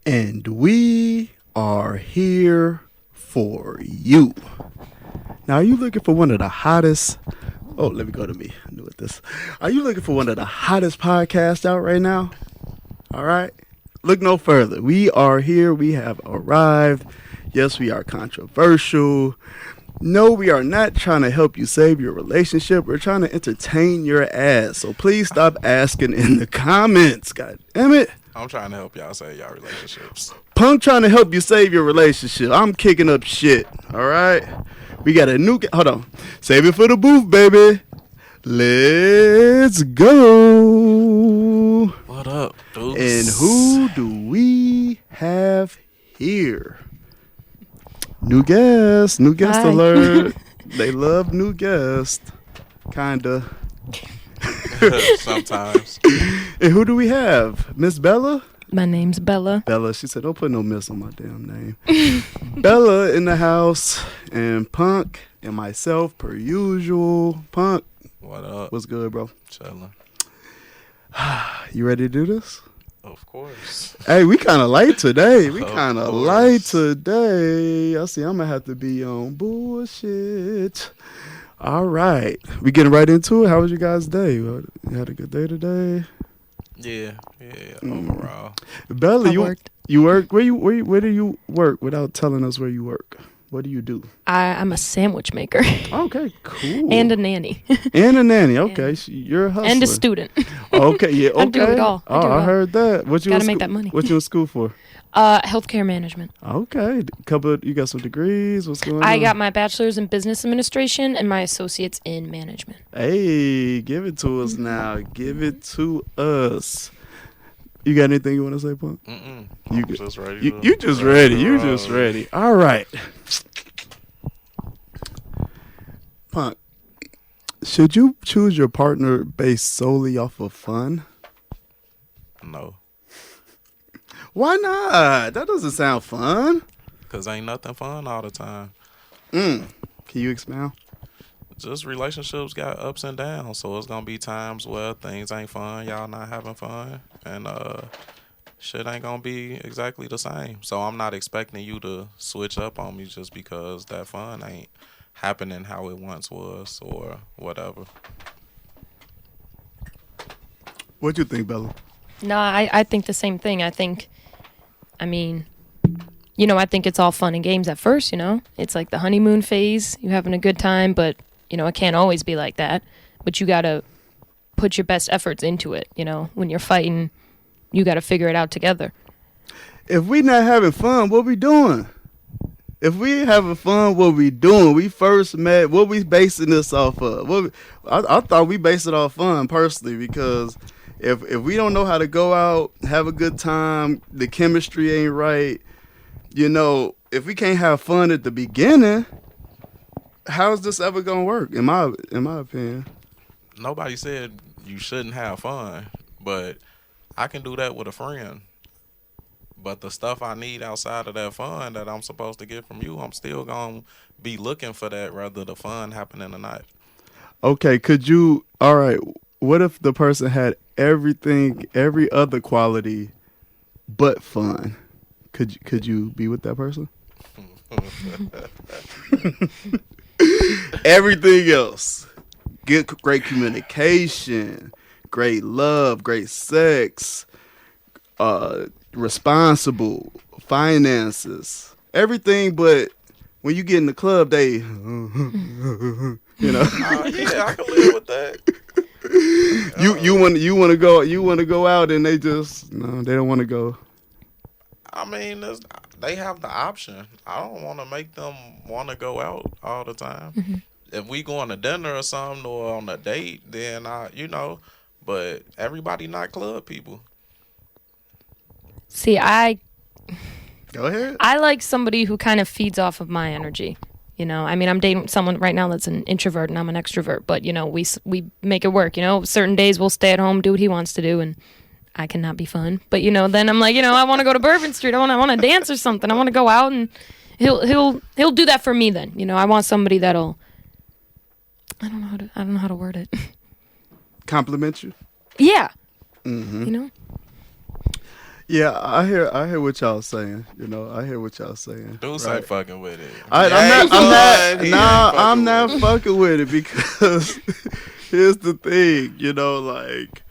And we are here for you. Now, are you looking for one of the hottest... Oh, let me go to me. I knew it this. Are you looking for one of the hottest podcasts out right now? All right. Look no further. We are here. We have arrived. Yes, we are controversial. No, we are not trying to help you save your relationship. We're trying to entertain your ass. So please stop asking in the comments. God damn it. I'm trying to help y'all save y'all relationships. Punk trying to help you save your relationship. I'm kicking up shit. All right. We got a new... Hold on. Save it for the booth, baby. Let's go. What up, Deuce? And who do we have here? New guest. New guest Hi. alert. They love new guests. Kinda. Sometimes. And who do we have? Miss Bella? My name's Bella. Bella, she said, don't put no miss on my damn name. Bella in the house, and Punk, and myself, per usual. Punk, What up? what's good, bro? Chilling. You ready to do this? Of course. Hey, we kind of light today. We Of kind of course. light today. I see I'm going to have to be on bullshit. All right. We getting right into it. How was your guys' day? You had a good day today? Yeah. Overall. Bella, I worked. you work? Where do you work without telling us where you work? What do you do? I'm a sandwich maker Okay, cool. and a nanny And a nanny. Okay, you're a hustler. and a student. Okay, yeah. Okay. I do it all. I do it all. heard that. What you Gotta in make school- that money. What you in school for? Healthcare management. Okay, you got some degrees. What's going on? I got my bachelor's in business administration and my associate's in management. Hey, give it to us now. Give it to us. You got anything you want to say, Punk? I'm just ready. You just ready. You to just roll. ready. All right. Punk, should you choose your partner based solely off of fun? No. Why not? That doesn't sound fun. Because ain't nothing fun all the time. Can you expound? Just relationships got ups and downs. So it's going to be times where things ain't fun. Y'all not having fun. And shit ain't going to be exactly the same. So I'm not expecting you to switch up on me just because that fun ain't happening how it once was or whatever. What you think, Bella? No, I think the same thing. I think it's all fun and games at first, It's like the honeymoon phase. You're having a good time, but, it can't always be like that. But you got to put your best efforts into it, When you're fighting, you got to figure it out together. If we not having fun, what we doing? If we having fun, what we doing? We first met, what we basing this off of? I thought we based it off fun, personally, because if we don't know how to go out, have a good time, the chemistry ain't right, if we can't have fun at the beginning, how is this ever gonna work? In my opinion. Nobody said you shouldn't have fun, but I can do that with a friend. But the stuff I need outside of that fun that I'm supposed to get from you, I'm still gonna be looking for that, whether the fun happening or not. Okay, all right, what if the person had everything, every other quality but fun? Could you be with that person? Everything else. Great communication, great love, great sex, responsible, finances, everything, but when you get in the club, they, Yeah, I can live with that. you want to go out, and they just they don't want to go. I mean, they have the option. I don't want to make them want to go out all the time. Mm-hmm. If we go on a dinner or something or on a date, then but everybody not club people. See, Go ahead. I like somebody who kind of feeds off of my energy. I'm dating someone right now that's an introvert and I'm an extrovert, but we make it work. Certain days we'll stay at home, do what he wants to do, and I cannot be fun. But then I'm like, I want to go to Bourbon Street. I want to dance or something. I want to go out, and he'll do that for me. Then I want somebody that'll. I don't know how to word it. Compliment you. Yeah. Mm-hmm. Yeah, I hear what y'all saying. You know, I hear what y'all saying. Deuce right? ain't fucking with it. I'm not fucking with it because here's the thing. You know, like,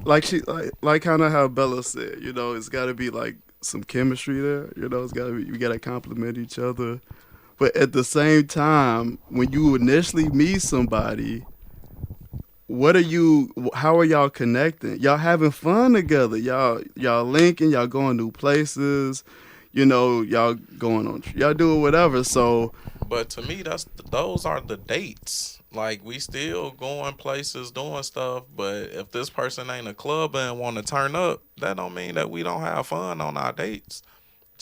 like kind of how Bella said. You know, it's got to be like some chemistry there. You know, it's got to be, we got to compliment each other. But at the same time, when you initially meet somebody, how are y'all connecting? Y'all having fun together. Y'all linking, y'all going new places, you know, y'all y'all doing whatever. So, but to me, those are the dates. Like, we still going places, doing stuff, but if this person ain't a clubber and want to turn up, that don't mean that we don't have fun on our dates.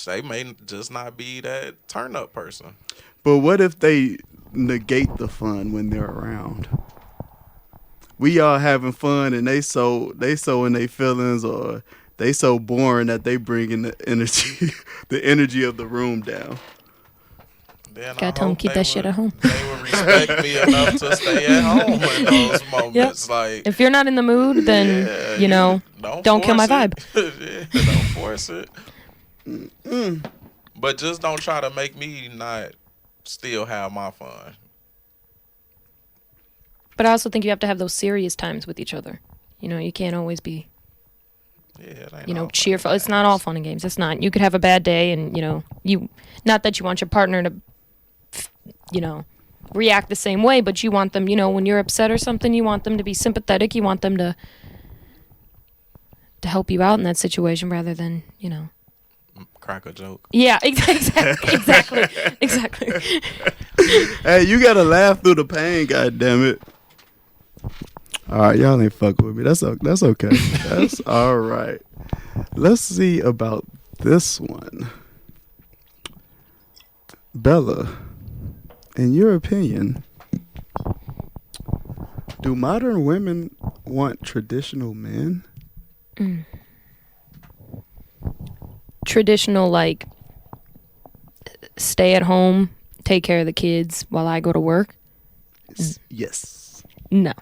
They may just not be that turn up person. But what if they negate the fun when they're around? We all having fun and they so in their feelings, or they so boring that they bring in the energy of the room down. Then Gotta tell them keep that shit at home. They would respect me enough to stay at home in those moments. Yep. Like, if you're not in the mood, then you know, don't kill my vibe. Yeah, don't force it. But just don't try to make me not still have my fun. But I also think you have to have those serious times with each other. You know, you can't always be, cheerful. It's not all fun and games. It's not. You could have a bad day and, not that you want your partner to, react the same way, but you want them, when you're upset or something, you want them to be sympathetic. You want them to help you out in that situation rather than, crack a joke. Yeah, exactly. Hey, you gotta laugh through the pain, goddammit. All right, y'all ain't fucking with me. That's okay. That's all right. Let's see about this one. Bella, in your opinion, do modern women want traditional men? Traditional, like, stay at home, take care of the kids while I go to work? Yes. No,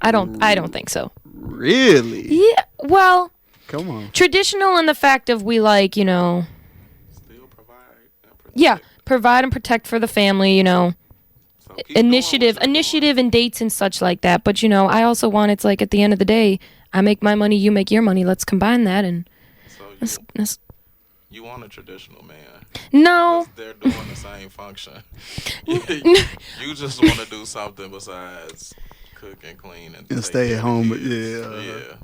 I don't think so. Really? Yeah. Well, come on. Traditional in the fact of we like, still provide and protect. Yeah, provide and protect for the family, so initiative and dates and such like that. But I also want, it's like at the end of the day, I make my money, you make your money. Let's combine that and. So you want a traditional man? No. They're doing the same function. You just want to do something besides cook and clean and stay at home. Yeah.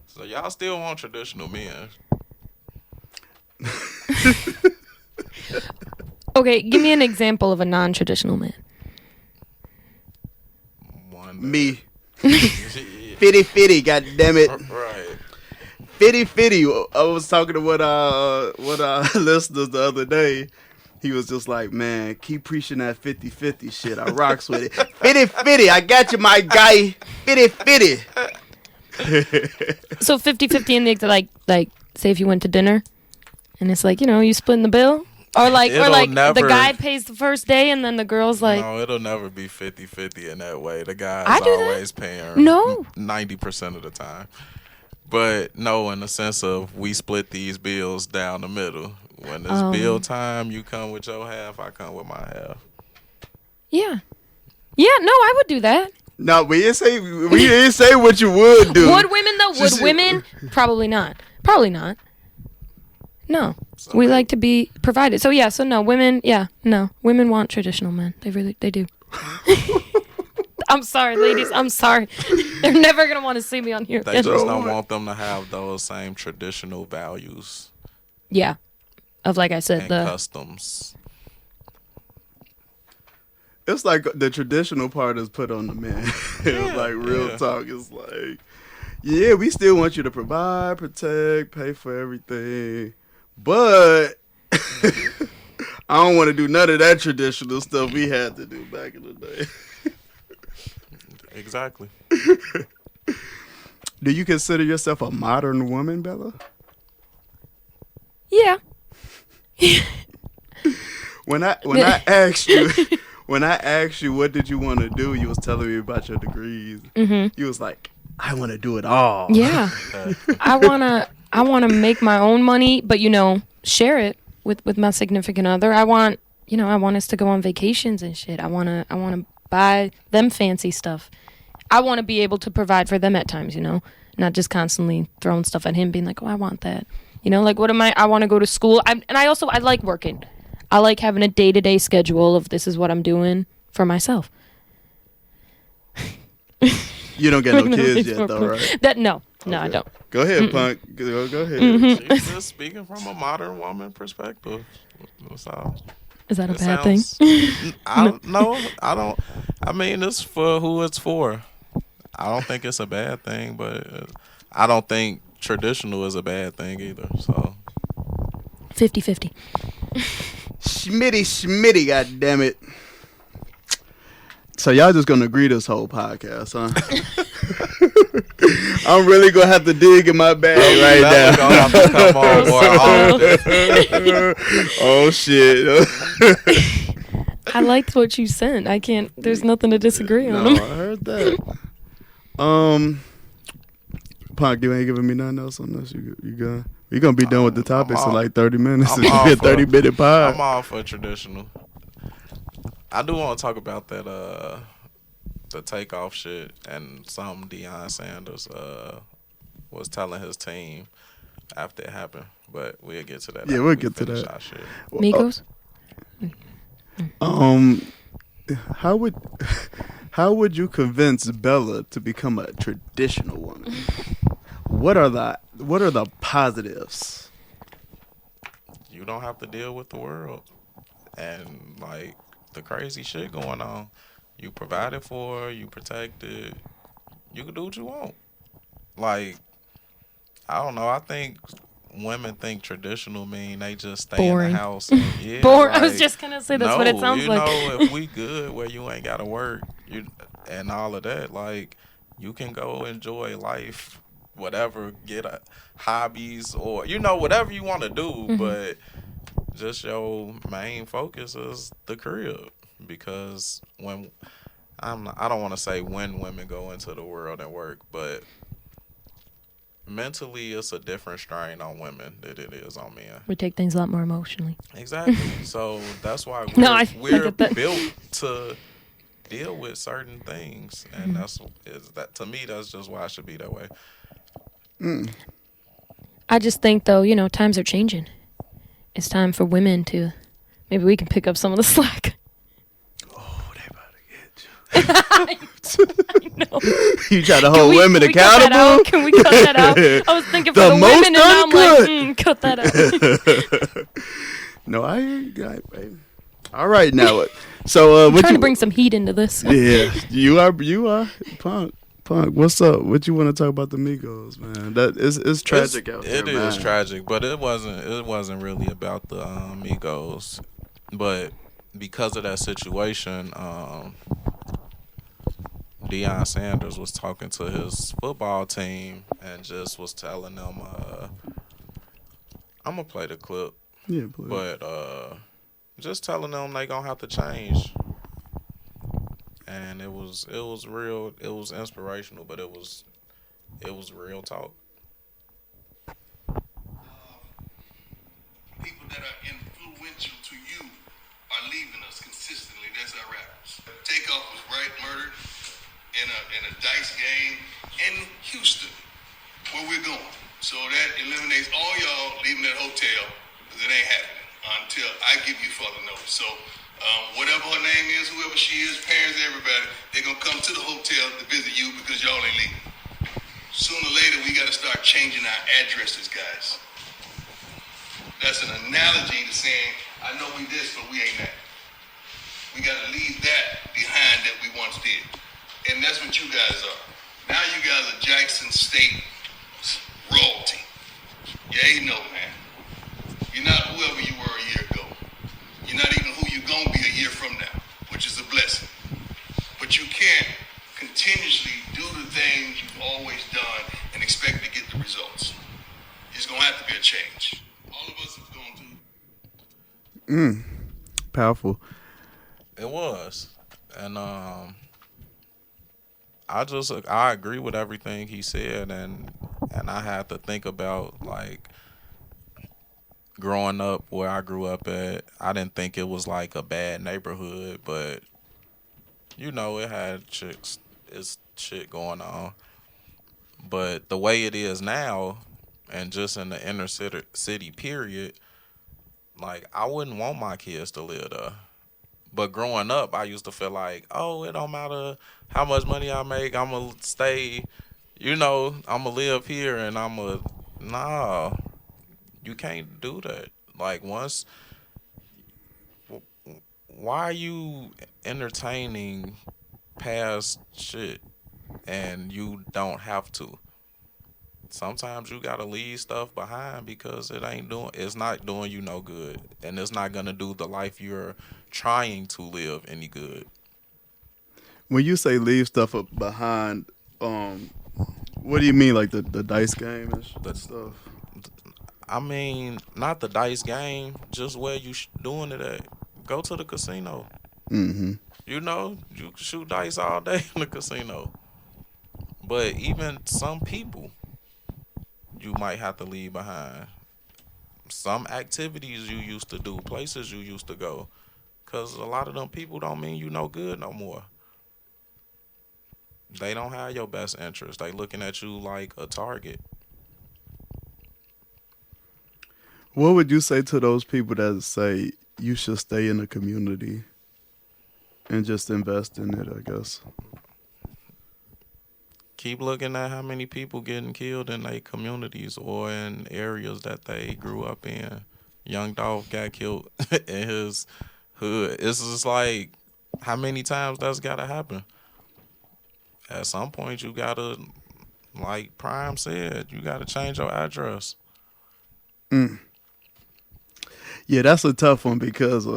So y'all still want traditional men? Okay, give me an example of a non-traditional man. Me. Fitty, goddammit. Right. Fitty. I was talking to one of our listeners the other day. He was just like, man, keep preaching that 50-50 shit. I rocks with it. Fitty, I got you, my guy. Fitty. So 50-50 in the, like, say if you went to dinner and it's like, you splitting the bill? Or the guy pays the first day and then the girl's like... No, it'll never be 50-50 in that way. The guy's always paying 90% of the time. But no, in the sense of we split these bills down the middle. When it's bill time, you come with your half, I come with my half. Yeah. Yeah, no, I would do that. No, we didn't say what you would do. Would women though? Would women? Probably not. No. So we like to be provided. So yeah, no, women, no. Women want traditional men. They do. I'm sorry, ladies. I'm sorry. They're never going to want to see me on here. They just don't want them to have those same traditional values. Yeah. Of, like I said, and customs. It's like the traditional part is put on the man. It's like real talk. It's like, yeah, we still want you to provide, protect, pay for everything. But I don't want to do none of that traditional stuff we had to do back in the day. Exactly. Do you consider yourself a modern woman, Bella? Yeah. When I asked you what did you want to do, you was telling me about your degrees. Mm-hmm. You was like, I want to do it all. Yeah. I wanna make my own money, but share it with my significant other. I want us to go on vacations and shit. I wanna buy them fancy stuff. I want to be able to provide for them at times, not just constantly throwing stuff at him, being like, oh, I want that. Like, what am I want to go to school. I like working. I like having a day-to-day schedule of this is what I'm doing for myself. You don't get no kids yet, though, right? No, Okay. I don't. Go ahead, Punk. Go ahead. Mm-hmm. She's just speaking from a modern woman perspective. So Is that a it bad thing? I don't know. I don't. I mean, it's for who it's for. I don't think it's a bad thing, but I don't think traditional is a bad thing either. So 50-50. Schmitty, goddammit. So y'all just gonna agree this whole podcast, huh? I'm really gonna have to dig in my bag right now. Gonna have to come on, boy. Oh shit. I liked what you sent. I can't. There's nothing to disagree on. No, I heard that. Punk, you ain't giving me nothing else on this. You gonna be done with the topics in like 30 minutes. It's gonna be a 30-minute pod. I'm all for traditional. I do want to talk about that the takeoff shit and something Deion Sanders was telling his team after it happened. But we'll get to that. Yeah, we'll get to that. Our shit. Migos? How would you convince Bella to become a traditional woman? What are the positives? You don't have to deal with the world and like the crazy shit going on. You provided for, you protected. You can do what you want. Like, I don't know. I think women think traditional mean they just stay boring. in the house. And, yeah, Boring. like, I was just gonna say that's what it sounds like. If we good where you ain't gotta work, and all of that, like you can go enjoy life, whatever, get hobbies or whatever you want to do, Mm-hmm. but just your main focus is the crib. Because when I don't want to say when women go into the world and work, but mentally it's a different strain on women than it is on men. We take things a lot more emotionally. Exactly. So that's why we're built to deal with certain things, and that to me that's just why it should be that way. I just think though, times are changing. It's time for women to maybe we can pick up some of the slack. Oh, they about to get you. I know. You try to hold women accountable? Can we cut that out? I was thinking for the women, and now I'm like, cut that out. No, I hear you, guy, baby. All right, now, so I'm trying to bring some heat into this. Yeah, you are, Punk. What's up? What you want to talk about the Migos, man? That is tragic out there, man. It is tragic, but it wasn't really about the Migos, but because of that situation, Deion Sanders was talking to his football team and just was telling them, I'm gonna play the clip, yeah, please. But just telling them they gonna have to change. And it was real. It was inspirational, but it was real talk. People that are influential to you are leaving us consistently. That's our rappers. Takeoff was murdered in a dice game in Houston, where we're going. So that eliminates all y'all leaving that hotel because it ain't happening until I give you further notice. So. Whatever her name is, whoever she is, parents, everybody, they're going to come to the hotel to visit you because y'all ain't leaving. Sooner or later, we got to start changing our addresses, guys. That's an analogy to saying, I know we this, but we ain't that. We got to leave that behind that we once did. And that's what you guys are. Now you guys are Jackson State royalty. Yeah, you know, man. You're not whoever you were a year ago. You're not even who you're going to be a year from now, which is a blessing. But you can't continuously do the things you've always done and expect to get the results. It's going to have to be a change. All of us have gone through. Powerful. It was. And I agree with everything he said, and I had to think about like growing up where I grew up at. I didn't think it was like a bad neighborhood, but it had chicks, it's shit going on. But the way it is now, and just in the inner city period, like I wouldn't want my kids to live there. But growing up, I used to feel like, oh, it don't matter how much money I make, I'm gonna stay. I'm gonna live here, and nah. You can't do that. Like why are you entertaining past shit and you don't have to? Sometimes you gotta leave stuff behind because it's not doing you no good, and it's not gonna do the life you're trying to live any good. When you say leave stuff up behind, what do you mean, like the dice game and The- stuff? I mean, not the dice game, just where you doing it at. Go to the casino. Mm-hmm. You can shoot dice all day in the casino. But even some people, you might have to leave behind. Some activities you used to do, places you used to go. Because a lot of them people don't mean you no good no more. They don't have your best interest. They looking at you like a target. What would you say to those people that say you should stay in the community and just invest in it, I guess? Keep looking at how many people getting killed in their communities or in areas that they grew up in. Young Dolph got killed in his hood. It's just like, how many times that's got to happen? At some point, you got to, like Prime said, you got to change your address. Yeah, that's a tough one because,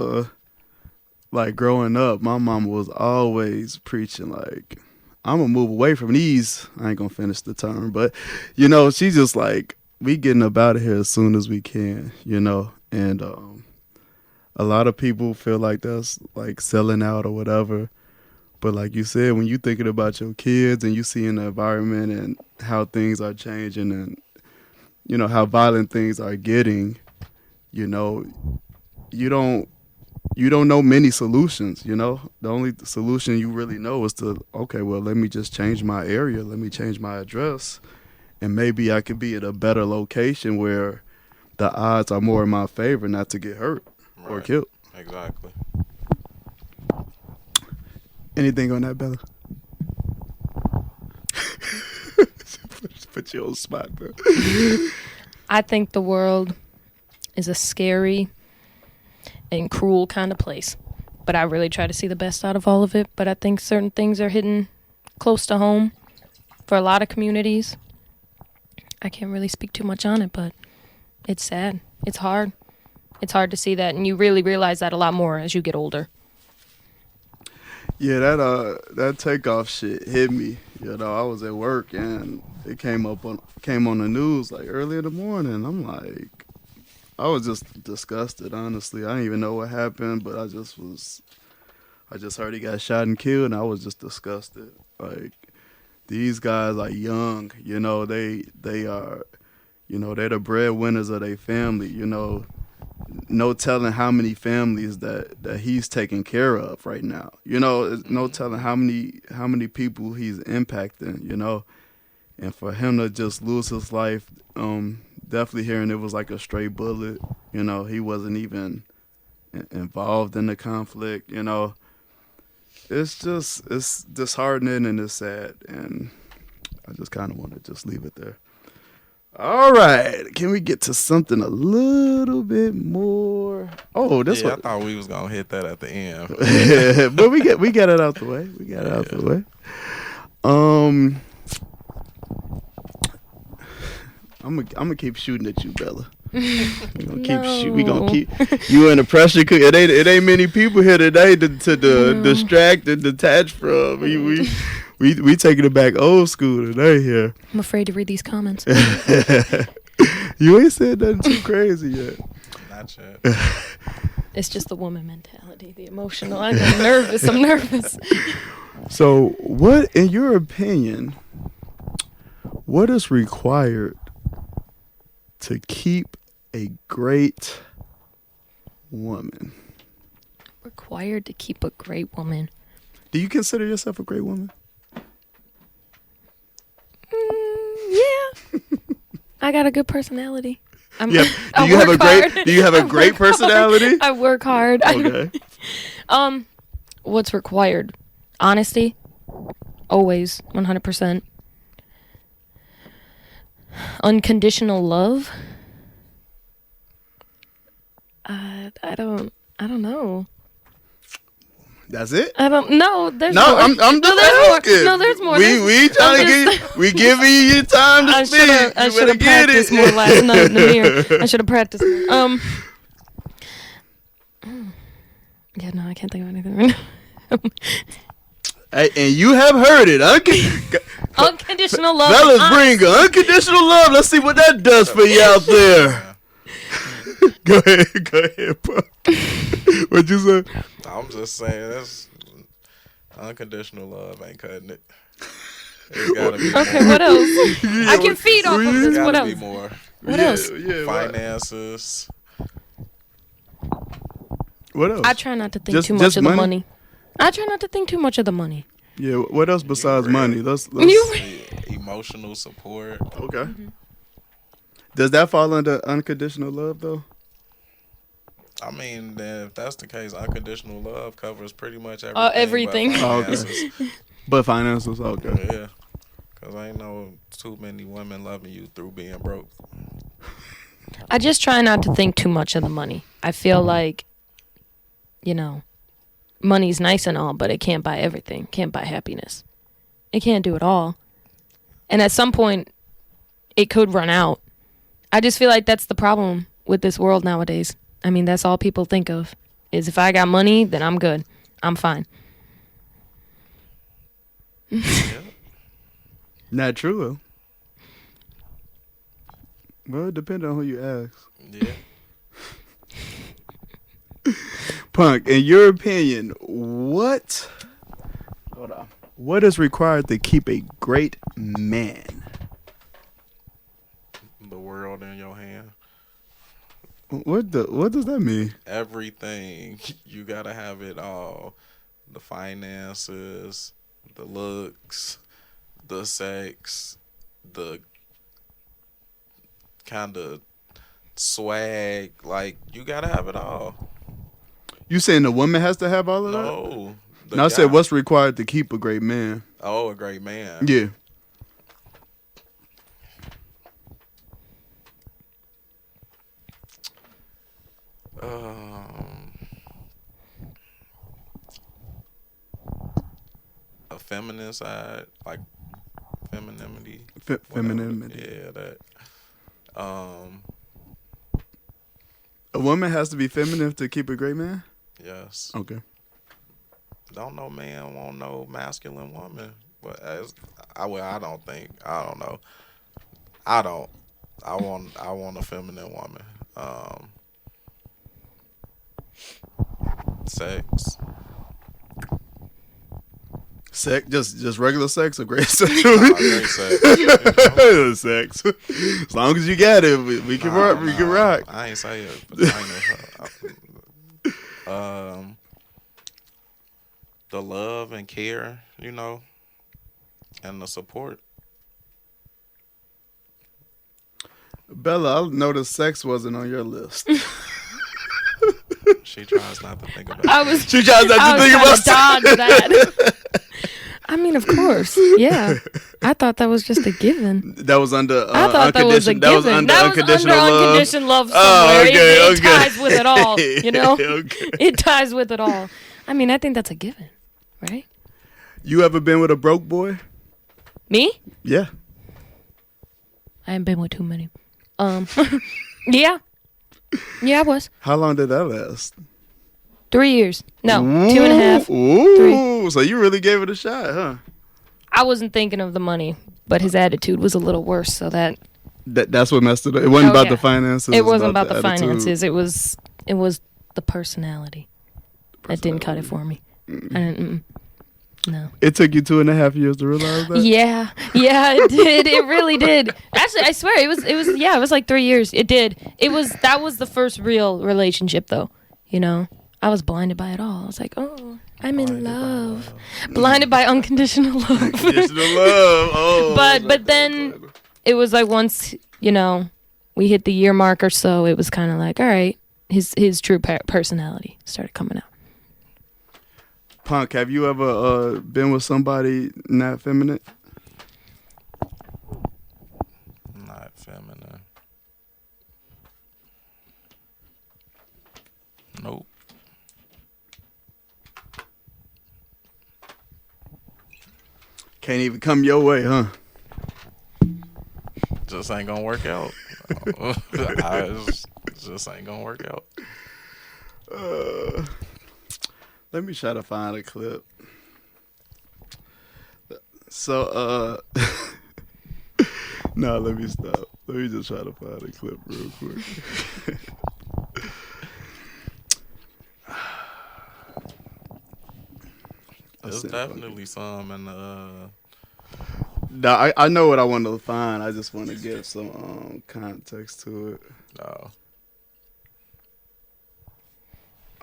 like, growing up, my mom was always preaching, like, I'm going to move away from these. I ain't going to finish the term, but, she's just like, we getting up out of here as soon as we can, and a lot of people feel like that's, like, selling out or whatever. But like you said, when you thinking about your kids and you seeing the environment and how things are changing and, how violent things are getting, you don't know many solutions. The only solution you really know is to, okay, well, let me just change my area, let me change my address, and maybe I could be at a better location where the odds are more in my favor not to get hurt or killed. Exactly. Anything on that, Bella? Put you on the spot, bro. I think the world is a scary and cruel kind of place. But I really try to see the best out of all of it. But I think certain things are hidden close to home for a lot of communities. I can't really speak too much on it, but it's sad. It's hard. It's hard to see that, and you really realize that a lot more as you get older. Yeah, that takeoff shit hit me. I was at work and it came on the news like early in the morning. I'm like, I was just disgusted, honestly. I didn't even know what happened, but I just heard he got shot and killed, and I was just disgusted. Like, these guys are young, they are, they're the breadwinners of their family, no telling how many families that he's taking care of right now. No telling how many people he's impacting, and for him to just lose his life, definitely hearing it was like a stray bullet, he wasn't even involved in the conflict, it's disheartening and it's sad, and I just kind of want to just leave it there. All right, can we get to something a little bit more? Oh, this I one. thought we was gonna hit that at the end. But we got it out the way. I'm gonna keep shooting at you, Bella. We gonna keep you in the pressure cooker. It ain't many people here today to distract and detach from. We taking it back old school today here. I'm afraid to read these comments. You ain't said nothing too crazy yet. Not yet. It's just the woman mentality, the emotional. I'm nervous. I'm nervous. So, what, in your opinion, what is required to keep a great woman? Required to keep a great woman. Do you consider yourself a great woman? Yeah. I got a good personality. Yeah. Do you have a great personality? I work hard. Okay. What's required? Honesty. Always. 100%. Unconditional love. I don't know. That's it? I don't know. There's No, more. I'm just asking. No, there's more. We trying to get we giving you your time to speak. I should have practiced more last night in the mirror. I should have practiced more. Yeah, no, I can't think of anything right now. Hey, and you have heard it. Unconditional love. Fellas, bring unconditional love. Let's see what that does for you out there. Go ahead, bro. What'd you say? I'm just saying, that's unconditional love ain't cutting it. It's gotta be Okay, more. what else? I can feed off of It's this. What gotta else? be more. What else? Yeah, Finances. what else? I try not to think Just- too just much of the money? money. I try not to think too much of the money. Yeah, what else besides You money? ready? Let's Emotional support. okay. Does that fall under unconditional love though? I mean, then if that's the case, unconditional love covers pretty much everything. Everything. But Oh, okay. finances. But finances, okay. Yeah. Because I ain't know too many women loving you through being broke. I just try not to think too much of the money. I feel like, money's nice and all, but it can't buy everything. Can't buy happiness. It can't do it all. And at some point, it could run out. I just feel like that's the problem with this world nowadays. I mean, that's all people think of, is if I got money, then I'm good. I'm fine. Not true though. Well, it depends on who you ask. Yeah. Punk, in your opinion, what is required to keep a great man? The world in your hand. What does that mean? Everything. You got to have it all. The finances, the looks, the sex, the kind of swag. Like, you got to have it all. You saying the woman has to have all of that? No. the No, I said guy. what's required to keep a great man. Oh, a great man. Yeah. A feminine side, like femininity. Femininity. Yeah, that. A woman has to be feminine to keep a great man? Yes. Okay. Don't no man want no masculine woman, but I don't think. I don't know. I don't. I want a feminine woman. Sex. Sex, just regular sex or great sex? Great sex. Sex. As long as you got it, we can rock. We can rock. I ain't say it. But the love and care, and the support. Bella, I noticed sex wasn't on your list. She tries not to think about it. She tries not to think about sex. dodge that. I mean, of course. Yeah. I thought that was just a given. That was under I thought that was a given. That was under unconditional love. Unconditional love somewhere. Oh, okay, it ties with it all, Okay. It ties with it all. I mean, I think that's a given, right? You ever been with a broke boy? Me? Yeah. I haven't been with too many. Yeah. Yeah, I was. How long did that last? 3 years. No, Ooh, 2.5. Ooh, so you really gave it a shot, huh? I wasn't thinking of the money, but his attitude was a little worse, so that's What messed it up. It wasn't about yeah. the finances. It wasn't about the the attitude. finances. It was the personality. That didn't cut it for me. I didn't. No. It took you 2.5 years to realize that? Yeah, it did. It really did. Actually, I swear it was like 3 years. It did. That was the first real relationship though. You know, I was blinded by it all. I was like, oh, I'm in love. Blinded by unconditional love. Unconditional love. Oh. But then it was like once, you know, we hit the year mark or so, it was kind of like, all right, his true personality started coming out. Punk, have you ever been with somebody not feminine? Not feminine. Nope. Can't even come your way, huh? Just ain't gonna work out. Just ain't gonna work out. Let me try to find a clip. So, no, let me stop. Let me just try to find a clip real quick. There's definitely some in No, I know what I want to find. I just want to give some context to it.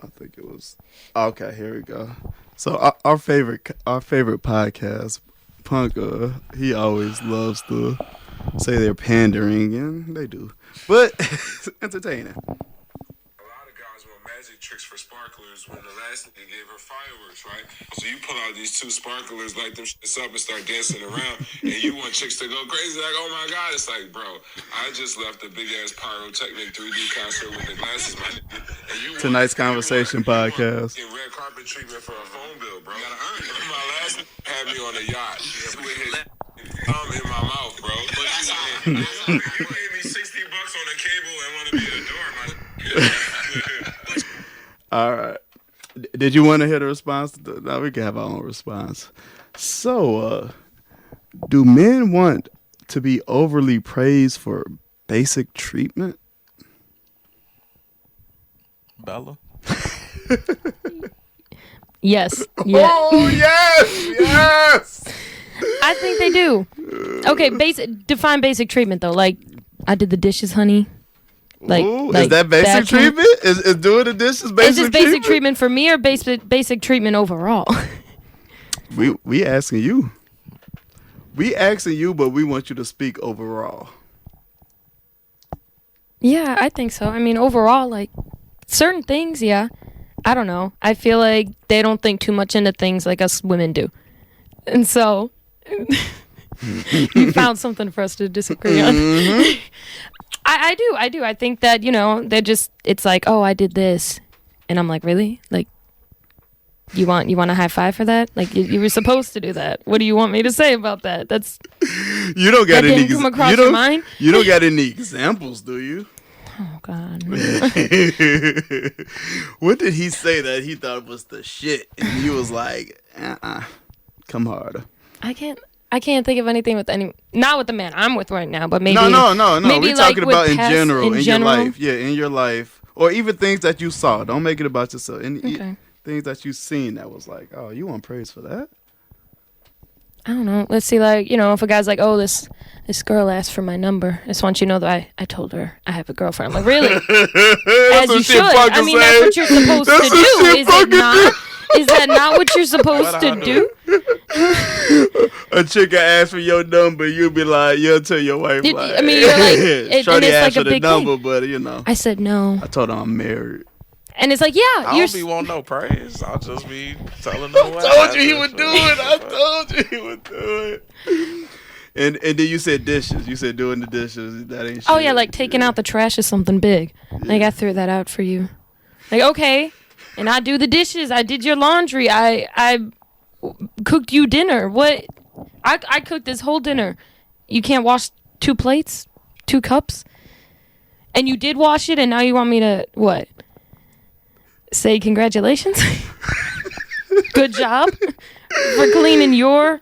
I think it was okay. Here we go. So our favorite podcast, Punk. He always loves to say they're pandering, and they do, but it's entertaining. A lot of guys want magic tricks for sparklers when the last nigga gave her fireworks, right? So you pull out these two sparklers, light them shits up, and start dancing around, and you want chicks to go crazy, like, oh my God. It's like, bro, I just left a big ass pyrotechnic 3D concert with the glasses, my nigga. And you Tonight's Conversation podcast. Get red carpet treatment for a phone bill, bro. You gotta earn it. My last nigga had me on a yacht with his thumb in my mouth, bro. But you gave me $60 on the cable and want to be a door, my nigga. All right. Did you want to hear the response? Now we can have our own response. So, do men want to be overly praised for basic treatment? Yes. Yeah. Oh, yes. I think they do. Okay, define basic treatment though. Like, I did the dishes, honey. Ooh, is that basic treatment? Is doing the dishes basic treatment? Is this basic treatment for me or basic treatment overall? We asking you. We asking you, but we want you to speak overall. Yeah, I think so. I mean, overall, like, certain things, yeah. I don't know. I feel like they don't think too much into things like us women do. And so, you found something for us to disagree on. Mm-hmm. I do. I think that, you know, it's like, oh, I did this. And I'm like, really? Like, you want a high five for that? Like, you were supposed to do that. What do you want me to say about that? You don't got any come across your mind? You don't got any examples, do you? Oh, God. What did he say that he thought was the shit? And he was like, come harder. I can't think of anything with not with the man I'm with right now, but maybe. No. Maybe We're talking about in past, general, in general? your life. Yeah, in your life. Or even things that you saw. Don't make it about yourself. Okay. Things that you seen that was like, oh, you want praise for that? I don't know. Let's see, like, you know, if a guy's like, oh, this girl asked for my number. I just want you to know that I told her I have a girlfriend. I'm like, really? As you should. I mean, that's what you're supposed to do, is it not? Is that not what you're supposed to do? A chick ask for your number, you'll tell your wife, I mean, you're like, Shorty asked for like a the big number, thing. but, you know. I said no. I told her I'm married. And it's like, yeah. I don't be wanting no praise. I'll just be telling them what I told you he would do it. And then you said dishes. You said doing the dishes. That ain't shit. Oh, yeah, like taking out the trash is something big. Yeah. Like, I threw that out for you. Like, okay. And I do the dishes. I did your laundry. I cooked you dinner. What? I cooked this whole dinner. You can't wash 2 plates? 2 cups? And you did wash it, and now you want me to, what? Say congratulations? Good job for cleaning your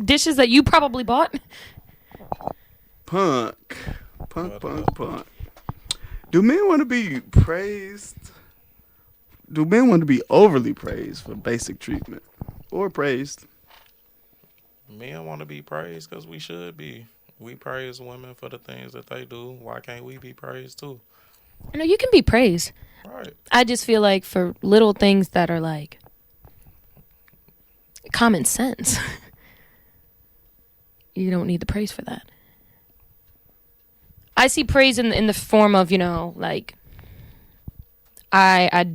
dishes that you probably bought? Punk. Do men want to be praised do men want to be overly praised for basic treatment or praised? Men want to be praised because we should be. We praise women for the things that they do. Why can't we be praised too? You know, you can be praised. Right. I just feel like for little things that are like common sense, you don't need the praise for that. I see praise in the form of, you know, like I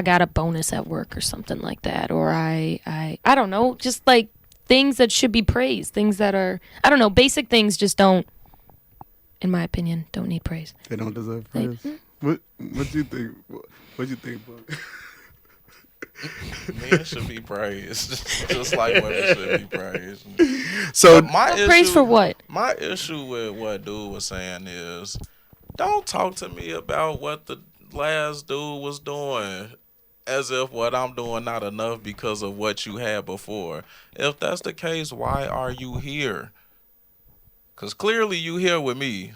got a bonus at work or something like that, or I don't know, just like things that should be praised, things that are, I don't know, basic things just don't, in my opinion, don't need praise. They don't deserve praise. What you think? What you think, Buck? Men should be praised, just like women should be praised. So Praise for what? My issue with what dude was saying is, don't talk to me about what the last dude was doing as if what I'm doing not enough because of what you had before. If that's the case, why are you here? Because clearly you here with me.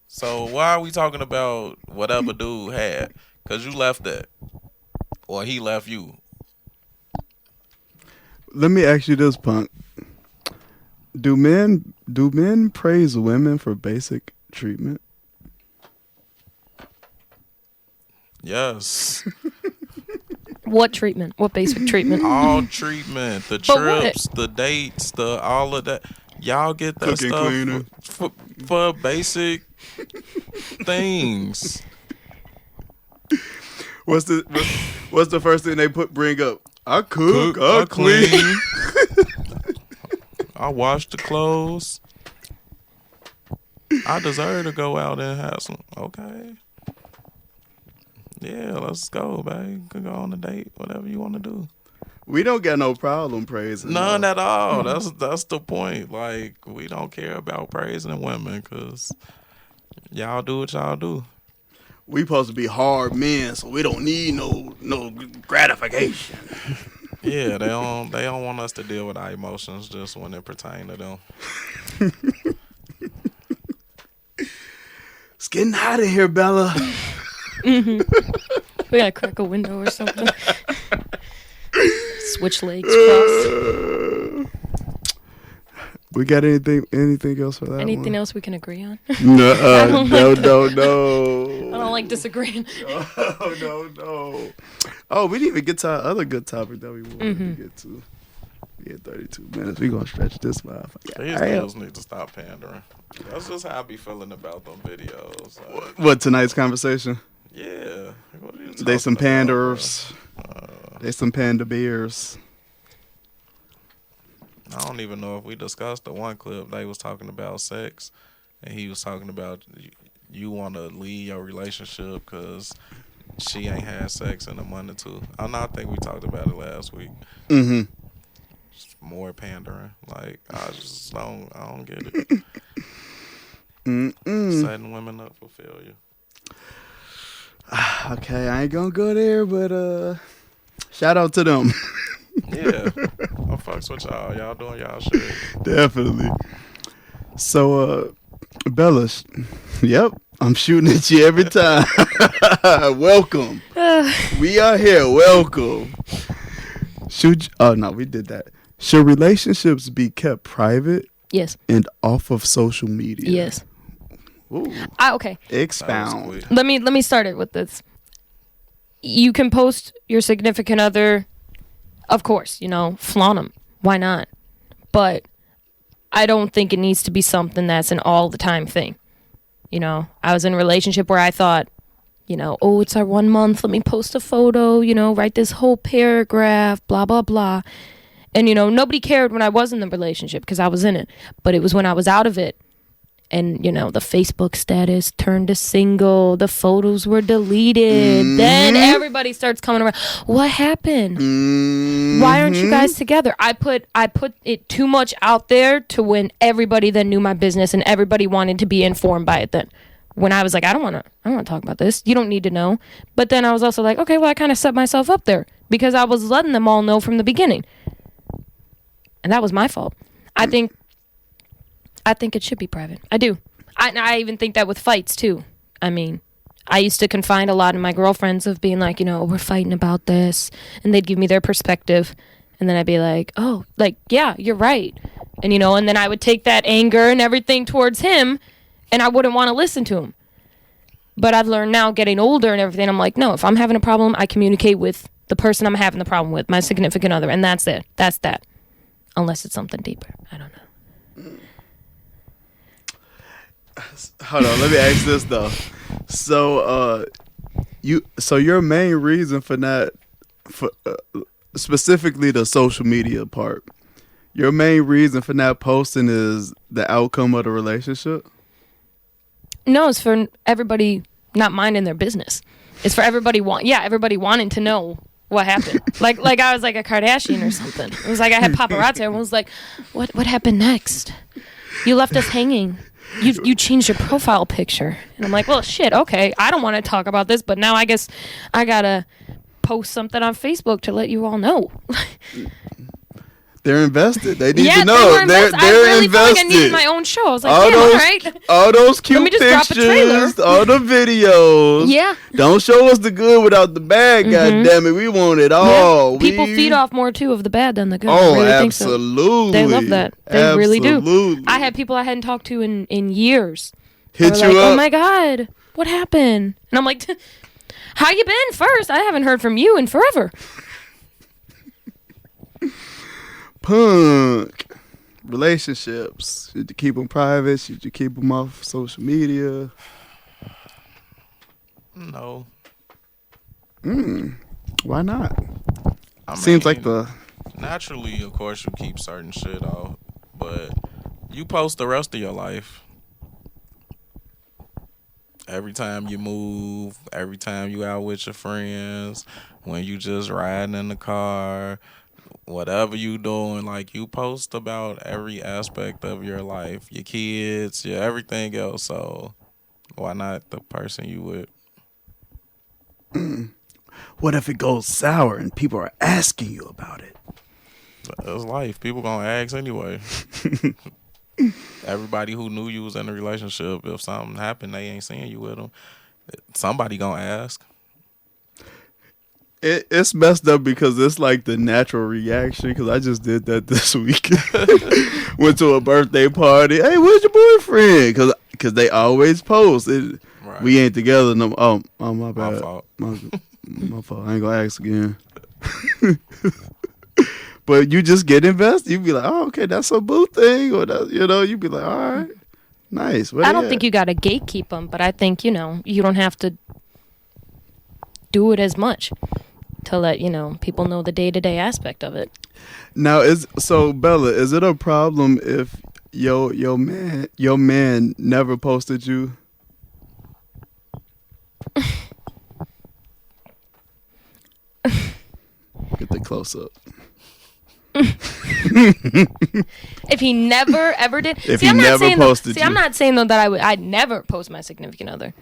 So why are we talking about whatever dude had? Because you left that. Or he left you. let me ask you this, Punk. Do men praise women for basic treatment? Yes. What treatment? What basic treatment? All treatment. The trips, the dates, the all of that. Y'all get that Cooking, stuff cleaning. for basic things. What's the first thing they bring up? I cook, I I clean. I wash the clothes. I deserve to go out and have some. Okay. Yeah, let's go, babe. You can go on a date, whatever you want to do. We don't got no problem praising. None at all. That's the point. Like, we don't care about praising women because y'all do what y'all do. We supposed to be hard men, so we don't need no gratification. Yeah, they don't want us to deal with our emotions just when it pertain to them. It's getting hot in here, Bella. We gotta crack a window or something. Switch legs crossed. We got anything else for that? Anything else we can agree on? No, don't no, like no, I no. don't like disagreeing. No. Oh, we didn't even get to our other good topic that we wanted to get to. We had 32 minutes. We gonna stretch this motherfucker. These dudes need to stop pandering. That's just how I be feeling about them videos. Like, What, tonight's conversation? yeah. What are you They some talking about, bro? panders. They some panda bears. I don't even know if we discussed the one clip they was talking about sex, and he was talking about you want to leave your relationship because she ain't had sex in a month or two. I think we talked about it last week. Mm-hmm. Just more pandering. Like, I don't get it. Setting women up for failure. Okay, I ain't gonna go there, but shout out to them. Yeah. I fucks with y'all. Y'all doing y'all shit. Definitely. So, Bella, yep, I'm shooting at you every time. Welcome. We are here. Welcome. Oh, no, we did that. Should relationships be kept private Yes. and off of social media? Yes. Ooh. Okay. Expound. Quick. Let me start it with this. You can post your significant other, of course, flaunt them. Why not? But I don't think it needs to be something that's an all the time thing. I was in a relationship where I thought, oh, it's our 1 month. Let me post a photo, write this whole paragraph, blah, blah, blah. And, nobody cared when I was in the relationship because I was in it. But it was when I was out of it. And, the Facebook status turned to single. The photos were deleted. Mm-hmm. Then everybody starts coming around. What happened? Mm-hmm. Why aren't you guys together? I put it too much out there to when everybody then knew my business and everybody wanted to be informed by it then. When I was like, I don't want to talk about this. You don't need to know. But then I was also like, okay, well, I kind of set myself up there because I was letting them all know from the beginning. And that was my fault. I think it should be private. I do. I even think that with fights, too. I mean, I used to confide a lot in my girlfriends of being like, we're fighting about this. And they'd give me their perspective. And then I'd be like, oh, like, yeah, you're right. And, and then I would take that anger and everything towards him, and I wouldn't want to listen to him. But I've learned now, getting older and everything, I'm like, no, if I'm having a problem, I communicate with the person I'm having the problem with, my significant other, and that's it. That's that. Unless it's something deeper. I don't know. Hold on, let me ask this though. So, your main reason for not, specifically the social media part, your main reason for not posting is the outcome of the relationship? No, it's for everybody not minding their business. It's for everybody everybody wanting to know what happened. like I was like a Kardashian or something. It was like I had paparazzi. Everyone was like, what happened next? You left us hanging. You changed your profile picture. And I'm like, well, shit, okay. I don't want to talk about this, but now I guess I got to post something on Facebook to let you all know. They're invested. They need to Yeah, know. they're They're I really felt invested. like I needed my own show. I was like, damn, all right. All those cute Let me just drop a trailer. pictures, all the videos. Yeah. Don't show us the good without the bad, God damn it. We want it all. Yeah. People feed off more, too, of the bad than the good. Oh, I really absolutely. Think so. They love that. They really do. Absolutely. I had people I hadn't talked to in years. Hit They you were like, up. oh, my God. What happened? And I'm like, how you been first? I haven't heard from you in forever. Punk. Relationships. Should you keep them private? Should you keep them off social media? No. Why not? mean, Seems like the... Naturally, of course, you keep certain shit off, but you post the rest of your life. Every time you move, every time you out with your friends, when you just riding in the car, whatever you doing, like you post about every aspect of your life, your kids, your everything else. So why not the person you with? What if it goes sour and people are asking you about it? It's life. People gonna ask anyway. Everybody who knew you was in a relationship, if something happened, they ain't seeing you with them. Somebody gonna ask. It's messed up because it's like the natural reaction. Because I just did that this week. Went to a birthday party. Hey, where's your boyfriend? Because they always post. Right. We ain't together. No. Oh, my bad. My fault. My fault. I ain't gonna ask again. But you just get invested. You be like, oh, okay, that's a boo thing, or that, you be like, all right, nice. Where I they don't at? think you got to gatekeep them, but I think, you don't have to do it as much to let, people know the day-to-day aspect of it. Now, Bella, is it a problem if your man never posted you? Get the close up. If he never ever did, If he never posted you. I'm not saying though that I'd never post my significant other.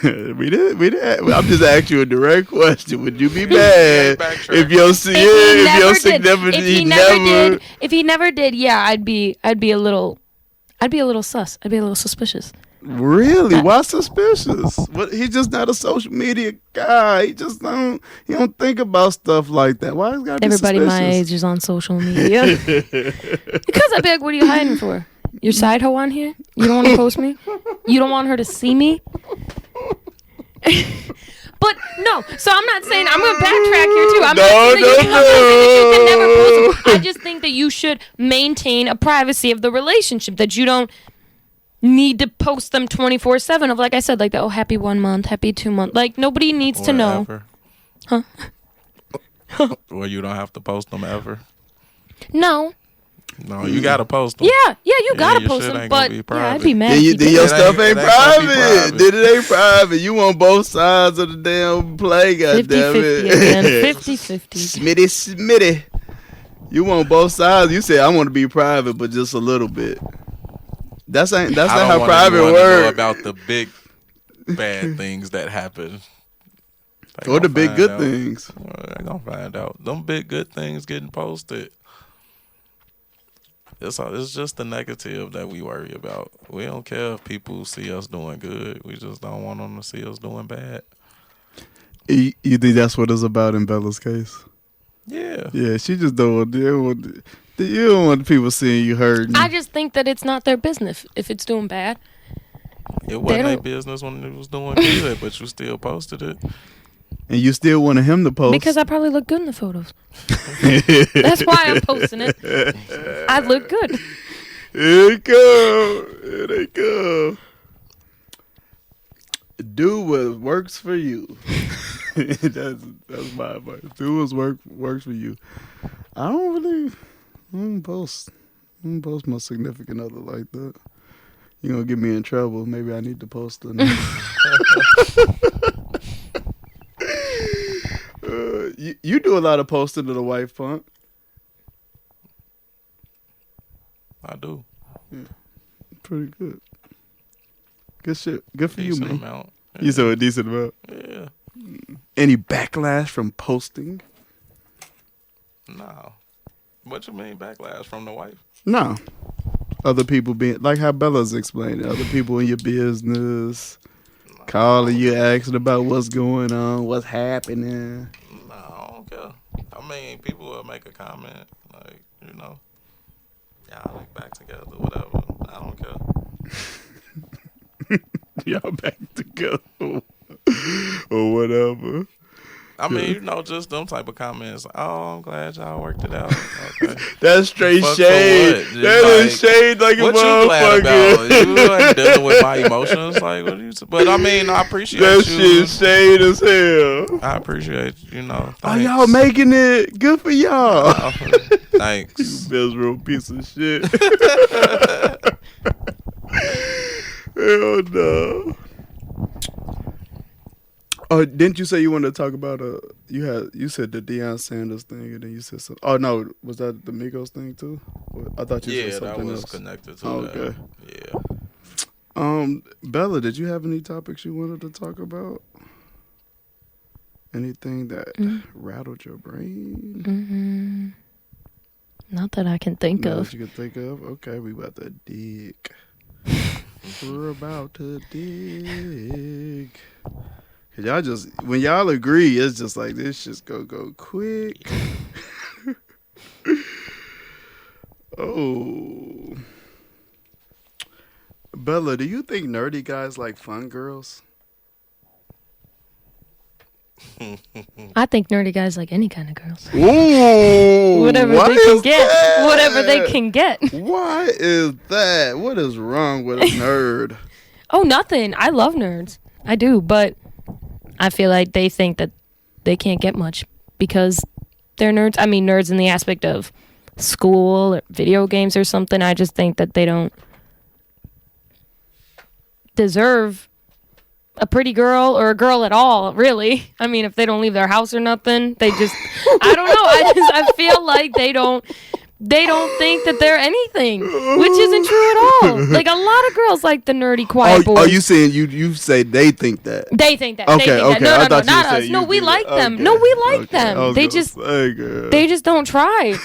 we did. I'm just asking you a direct question. Would you be mad if your significant If he never did, yeah, I'd be a little sus. I'd be a little suspicious. Really? Why suspicious? What? He's just not a social media guy. He don't think about stuff like that. Why is gotta be Everybody suspicious? my age is on social media. Because I'd be like, what are you hiding for? Your side hoe on here? You don't want to post me? You don't want her to see me? But no, so I'm not saying, I'm going to backtrack here too. I'm not saying that you can never post. I just think that you should maintain a privacy of the relationship, that you don't need to post them 24/7 of, like I said, like the, happy 1 month, happy 2 month. Like nobody needs to know. Ever. Huh? Or you don't have to post them ever. No. No, you gotta post them. Yeah, you gotta your post shit them. ain't gonna But be yeah, private. I'd be mad. Then, if he then did. your It stuff ain't ain't gonna be private. private. Then it ain't private. You want both sides of the damn play, 50-50 again. goddammit. 50-50. Smitty. You want both sides. You say I want to be private, but just a little bit. That's not how private Know works. about the big bad things that happen. They Or the gonna big find good out. things. They're gonna find out. Them big good things getting posted. It's just the negative that we worry about. We don't care if people see us doing good. We just don't want them to see us doing bad. You think that's what it's about in Bella's case? Yeah. Yeah, she just don't want. You don't want people seeing you hurting. I just think that it's not their business if it's doing bad. It wasn't their don't- business when it was doing good, but you still posted it. And you still wanted him to post. Because I probably look good in the photos. That's why I'm posting it. I look good. Here it go. Here they go. Do what works for you. that's my advice. Do what works for you. I don't post my significant other like that. You're gonna get me in trouble. Maybe I need to post it. You do a lot of posting to the wife, Punk. I do. Pretty good. Good shit. Good for Decent you, man. amount. You said a decent amount. Yeah. Any backlash from posting? No. What you mean backlash from the wife? No. Other people being like how Bella's explaining. Other people in your business calling you, asking about what's going on, what's happening. No, I don't care. I mean, people will make a comment like, y'all like back together, whatever. I don't care. Y'all back together or whatever. I mean, just them type of comments. Oh, I'm glad y'all worked it out. Okay. That's straight Fuck shade. for what? That is shade like a What you glad motherfucker. about? You ain't dealing with my emotions. Like, what are you? But I mean, I appreciate That you. shit shade as hell. I appreciate Oh, thanks. y'all making it. Good for y'all. Thanks. Miserable piece of shit. Hell no. Oh, didn't you say you wanted to talk about you said the Deion Sanders thing and then you said something. Oh no, was that the Migos thing too? I thought you said Yeah, that something was else. connected to Okay. that. Yeah. Bella, did you have any topics you wanted to talk about? Anything that rattled your brain? Not that I can think Not of. that you can think of? Okay, we about to dig. We're about to dig. Cause y'all just, when y'all agree, it's just like, this just go quick. Oh. Bella, do you think nerdy guys like fun girls? I think nerdy guys like any kind of girls. Ooh. Whatever what they can is get. that? Whatever they can get. What is that? What is wrong with a nerd? Oh, nothing. I love nerds. I do, but I feel like they think that they can't get much because they're nerds. I mean, nerds in the aspect of school or video games or something. I just think that they don't deserve a pretty girl or a girl at all, really. I mean, if they don't leave their house or nothing, they just, I don't know. I feel like they don't think that they're anything, which isn't true at all. Like, a lot of girls like the nerdy quiet boys. Are you saying you say they think that? They think that. Okay, they think okay. that. I No, thought you not said us. you No, we think like that. them. Okay, No, we like okay. I them. was They gonna just say, girl. they just don't try,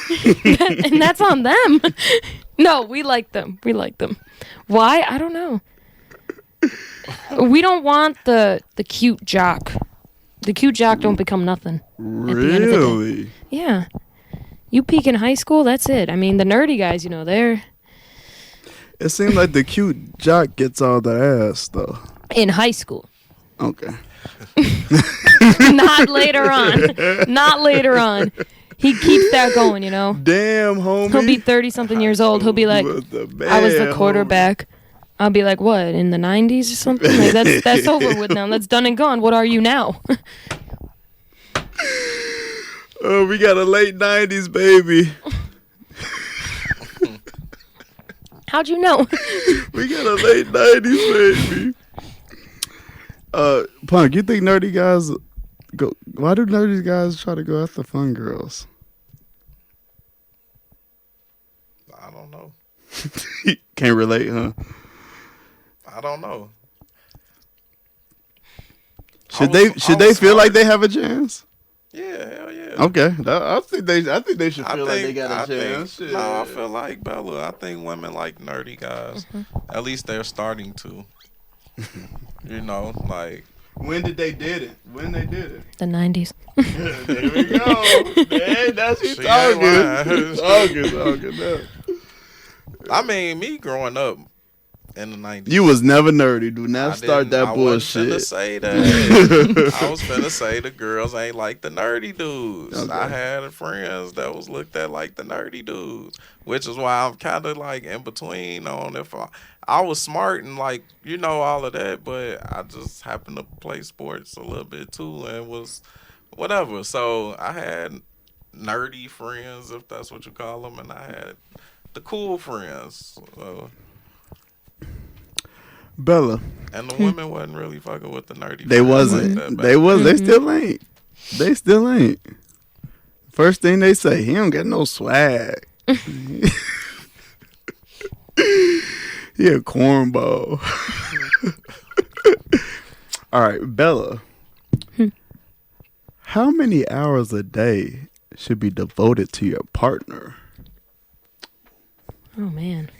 and that's on them. No, we like them. We like them. Why? I don't know. We don't want the cute jock. The cute jock don't become nothing. At the end of the day. Really? Yeah. You peak in high school, that's it. I mean, the nerdy guys, they're It seems like the cute jock gets all the ass, though. in high school. Okay. Not later on. Not later on. He keeps that going, Damn, homie. He'll be 30-something years old. He'll be like, You was the man, I was the homie. quarterback. I'll be like, what, in the 90s or something? Like, that's over with now. That's done and gone. What are you now? Oh, we got a late 90s baby. How'd you know? We got a late 90s baby. Punk, you think nerdy guys go? Why do nerdy guys try to go after fun girls? I don't know. Can't relate, huh? I don't know. Should they feel like they have a chance? Yeah, hell yeah. Yeah. Okay, I think they should feel like they got a I chance. think, no, I feel like Bella. I think women like nerdy guys. At least they're starting to. You know, like. When did they did it? When they did it? The 90s. There we go. Man, that's he's She ain't lying. talking. No. I mean, me growing up in the 90s. You was never nerdy. Do not start that I bullshit. wasn't finna say that. I was finna say the girls ain't like the nerdy dudes. Okay. I had friends that was looked at like the nerdy dudes, which is why I'm kind of like in between on if I was smart and like, you know, all of that, but I just happened to play sports a little bit too and was whatever. So I had nerdy friends, if that's what you call them, and I had the cool friends. Bella. And the women wasn't really fucking with the nerdy. They wasn't. Like They was. They still ain't. They still ain't. First thing they say, he don't get no swag. He a cornball. All right, Bella. How many hours a day should be devoted to your partner? Oh, man.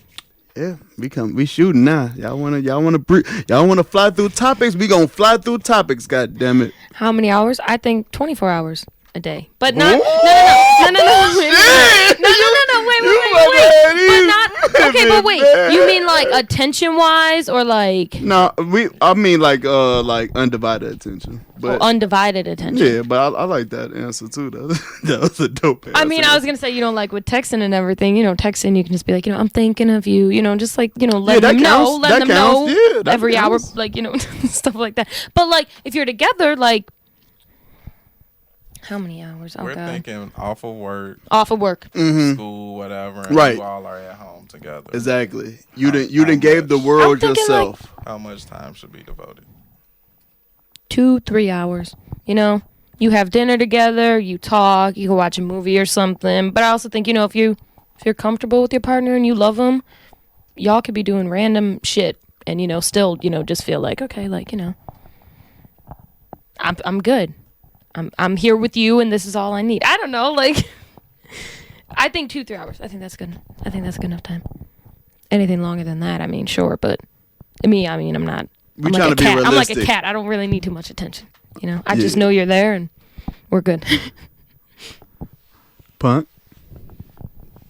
Yeah, we shooting now. Y'all wanna fly through topics? We gonna fly through topics. God damn it! How many hours? I think 24 hours a day. But not. Ooh, No. shit! Wait. But not. Okay, but wait. You mean like attention wise or like? No, I mean like undivided attention. But Undivided attention. yeah, but I like that answer too. That was a dope answer. I mean, I was gonna say, like with texting and everything, texting, you can just be like, I'm thinking of you, just like, let them know, Yeah, that every counts. hour, like, stuff like that. But like, if you're together, like, how many hours? Oh, We're God. thinking off of work, Mm-hmm. school, whatever, and Right. you all are at home together. Exactly. You didn't gave the world I'm thinking, yourself. How much time should be devoted? 2-3 hours. You have dinner together, you talk, you can watch a movie or something. But I also think, if you're comfortable with your partner and you love them, y'all could be doing random shit and still just feel like, okay, like, I'm good. I'm here with you and this is all I need. I don't know, like I think 2-3 hours. I think that's good. I think that's good enough time. Anything longer than that, I mean, sure, but me, I mean, I'm not. We I'm trying like to a be cat. I'm like realistic. a cat. I don't really need too much attention. I just know you're there and we're good. Punt.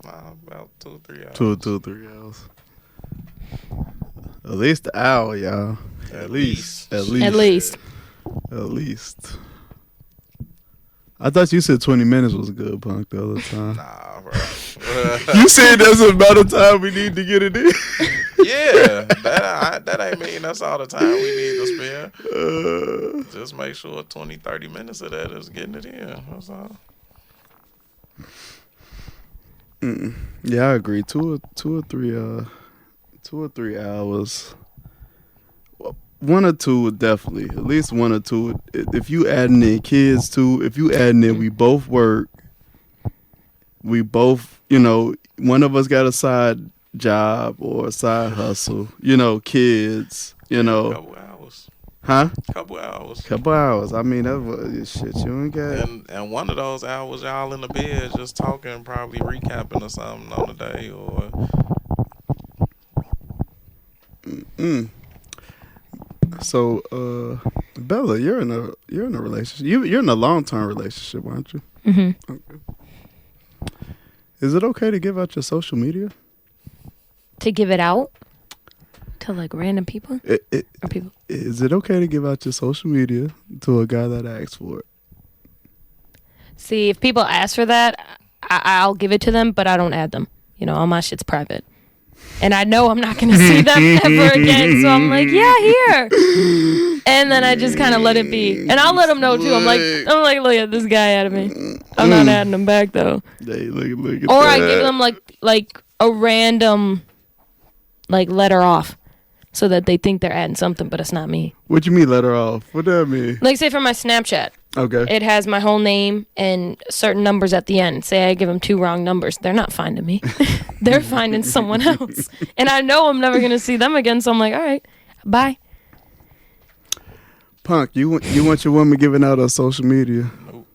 About 2-3 hours. 2-3 hours. At least an hour, y'all. At least. At least. At least. I thought you said 20 minutes was good, Punk, the other time. Nah, bro. You said that's about the time we need to get it in. Yeah, that ain't mean that's all the time we need to spend. Just make sure 20-30 minutes of that is getting it in. That's all. Yeah, I agree. 2 or 3 hours. 1 or 2 would definitely. At least 1 or 2. If you adding in kids too, if you adding in we both work, we both, one of us got a side job or a side hustle, kids, Couple hours. Huh? Couple hours. I mean, that's shit you ain't got. And one of those hours, y'all in the bed just talking, probably recapping or something on the day or. So, Bella, you're in a relationship. You're in a long-term relationship, aren't you? Mm-hmm. Okay. Is it okay to give out your social media? To give it out to like random people or people. Is it okay to give out your social media to a guy that asks for it? See, if people ask for that, I'll give it to them, but I don't add them. All my shit's private. And I know I'm not going to see them ever again. So I'm like, yeah, here. And then I just kind of let it be. And I'll let them know, too. I'm like, look at this guy out of me. I'm not adding him back, though. Hey, look at Or that. I give them, like a random, letter off. So that they think they're adding something, but it's not me. What you mean let her off? What that mean? Like, say, for my Snapchat. Okay. It has my whole name and certain numbers at the end. Say I give them 2 wrong numbers. They're not finding me. They're finding someone else. And I know I'm never going to see them again. So I'm like, all right, bye. Punk, you want your woman giving out her social media? Nope.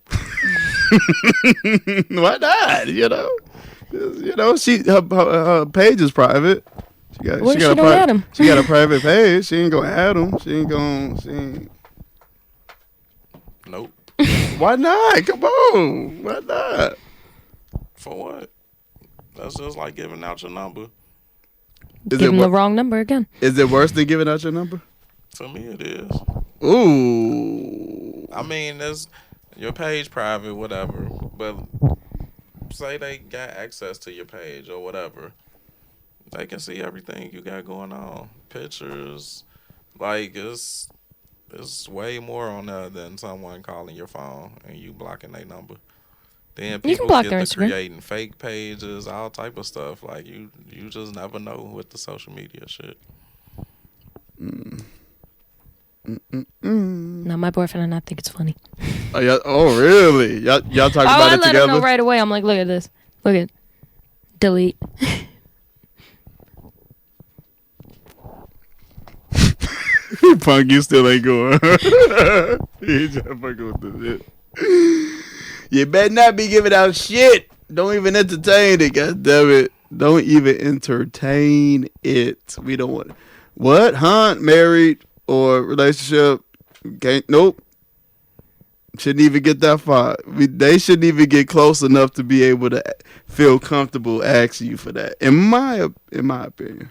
Why not? She her page is private. What if she don't add him? She got a private page. She ain't gonna add him. She ain't. Nope. Why not? Come on. Why not? For what? That's just like giving out your number. Give him the wrong number again. Is it worse than giving out your number? To me, it is. Ooh. I mean, there's your page private, whatever. But say they got access to your page or whatever, they can see everything you got going on. Pictures, like it's way more on there than someone calling your phone and you blocking their number. Then people block get their to Instagram. creating fake pages, all type of stuff. Like you just never know with the social media shit. No, my boyfriend and I think it's funny. Oh, really? Y'all talk about I it let together? him know right away. I'm like, look at this. Look at delete. Punk, you still ain't going. You just fucking with the shit. You better not be giving out shit. Don't even entertain it, goddammit. Don't even entertain it. We don't want it. What? Married or relationship? Nope. Shouldn't even get that far. They shouldn't even get close enough to be able to feel comfortable asking you for that. In my opinion.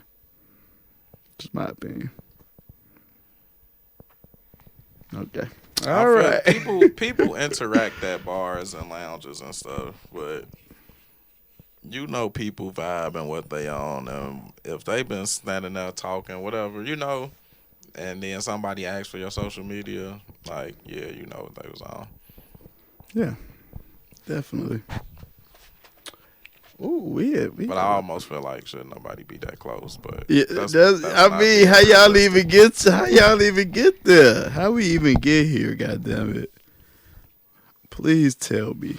Just my opinion. Okay. All right. People interact at bars and lounges and stuff, but you know people vibe and what they on, and if they been standing there talking, whatever, and then somebody asks for your social media, like, yeah, you know what they was on. Yeah, definitely. Ooh, yeah. But I almost feel like shouldn't nobody be that close. But Yeah, that's I mean, how y'all even get there? How we even get here? Goddamn it! Please tell me.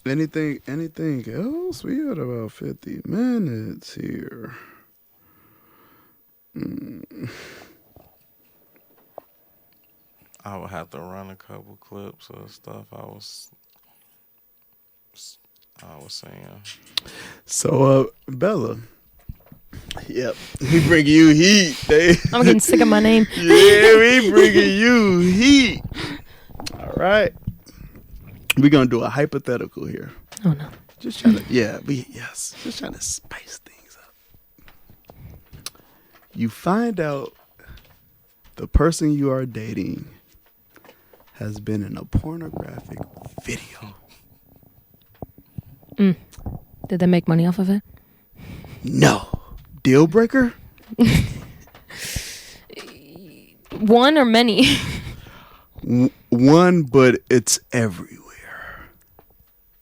Anything else? We got about 50 minutes here. I would have to run a couple clips of stuff I was saying. So, Bella. Yep, we bringing you heat. I'm getting sick of my name. Yeah, we bringing you heat. All right. We're going to do a hypothetical here. Oh, no. Just trying to, just trying to spice things up. You find out the person you are dating has been in a pornographic video. Did they make money off of it? No. Deal breaker? One or many? One, but it's everywhere.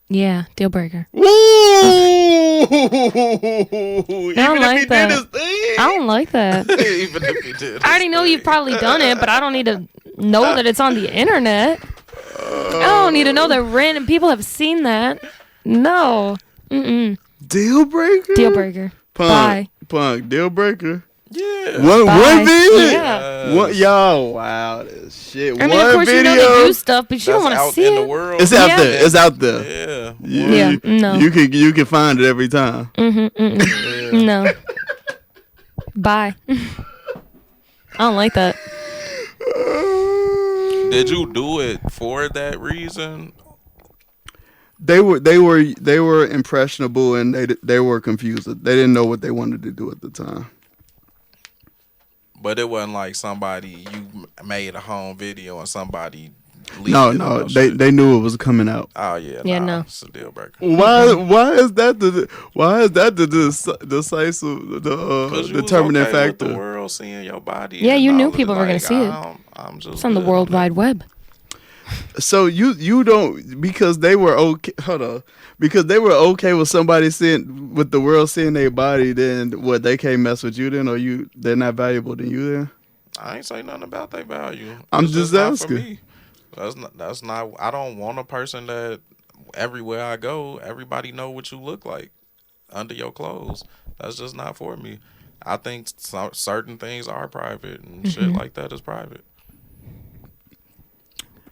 Yeah, deal breaker. Ooh! I Even don't if like he that. did his thing. I don't like that. Even if he did. I already know you've probably done it, but I don't need to know that it's on the internet. I don't need to know that random people have seen that. No. Deal breaker? Deal breaker. Bye. Punk, deal breaker. Yeah. One video? Yeah. One, y'all, wow, this shit. I mean, one of course video. you know they do stuff, but you don't want to out see in it. the world. It's out Yeah. there. It's out there. Yeah. No. You can find it every time. No. Bye. I don't like that. Did you do it for that reason? They were impressionable and they were confused. They didn't know what they wanted to do at the time. But it wasn't like somebody you made a home video and somebody. No, they knew it was coming out. Oh yeah. Yeah, nah, no. It's a deal breaker. Why is that the decisive determining okay with factor? the world seeing your body. Yeah, and you knew all of people were gonna see it. I'm just It's on the good World that. Wide Web. So you don't, because they were okay. Hold on, because they were okay with somebody seeing, with the world seeing their body. Then what? They can't mess with you then, or they're not valuable to you then? I ain't say nothing about their value. I'm It's just not for asking. me. That's not. I don't want a person that everywhere I go, everybody know what you look like under your clothes. That's just not for me. I think certain things are private and shit like that is private.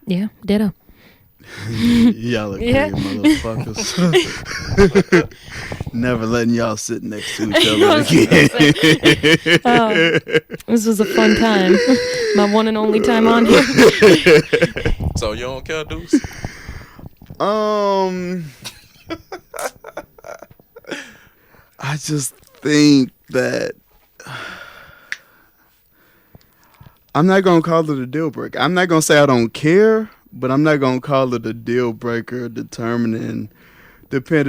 Yeah, ditto. Y'all agree, Yeah. motherfuckers. Never letting y'all sit next to each I other was again. This was a fun time. My one and only time on here. So you don't care, Deuce? I just think that I'm not gonna call it a deal breaker. I'm not gonna say I don't care, but I'm not gonna call it a deal breaker. Depending